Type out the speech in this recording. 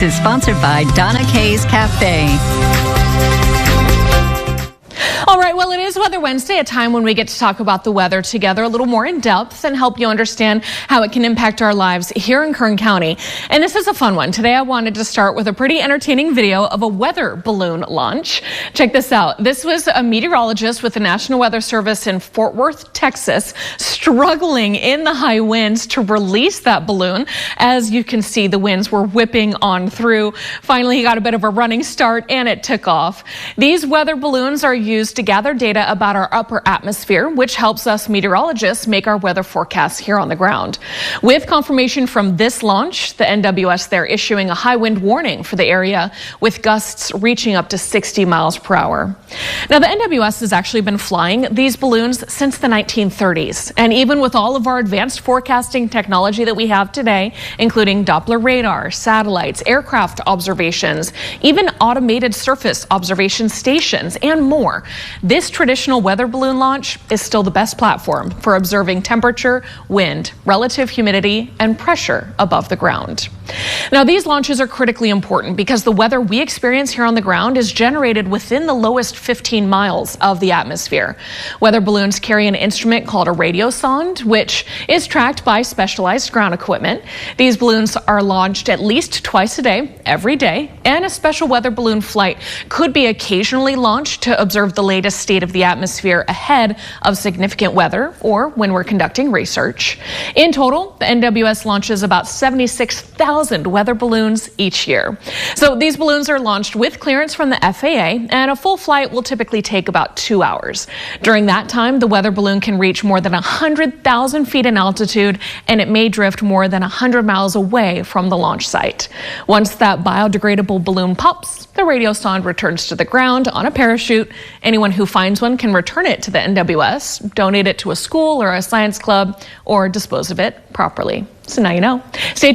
Is sponsored by Donna K's Cafe. All right, well, it is Weather Wednesday, a time when we get to talk about the weather together a little more in depth and help you understand how it can impact our lives here in Kern County. And this is a fun one. Today, I wanted to start with a pretty entertaining video of a weather balloon launch. Check this out. This was a meteorologist with the National Weather Service in Fort Worth, Texas, struggling in the high winds to release that balloon. As you can see, the winds were whipping on through. Finally, he got a bit of a running start and it took off. These weather balloons are used to gather data about our upper atmosphere, which helps us meteorologists make our weather forecasts here on the ground. With confirmation from this launch, the NWS, they're issuing a high wind warning for the area with gusts reaching up to 60 miles per hour. Now, the NWS has actually been flying these balloons since the 1930s. And even with all of our advanced forecasting technology that we have today, including Doppler radar, satellites, aircraft observations, even automated surface observation stations, and more, this traditional weather balloon launch is still the best platform for observing temperature, wind, relative humidity, and pressure above the ground. Now, these launches are critically important because the weather we experience here on the ground is generated within the lowest 15 miles of the atmosphere. Weather balloons carry an instrument called a radiosonde, which is tracked by specialized ground equipment. These balloons are launched at least twice a day, every day, and a special weather balloon flight could be occasionally launched to observe the latest state of the atmosphere ahead of significant weather or when we're conducting research. In total, the NWS launches about 76,000 weather balloons each year. So these balloons are launched with clearance from the FAA, and a full flight will typically take about 2 hours. During that time, the weather balloon can reach more than 100,000 feet in altitude, and it may drift more than 100 miles away from the launch site. Once that biodegradable balloon pops, the radiosonde returns to the ground on a parachute. Anyone who finds one can return it to the NWS, donate it to a school or a science club, or dispose of it properly. So now you know. Stay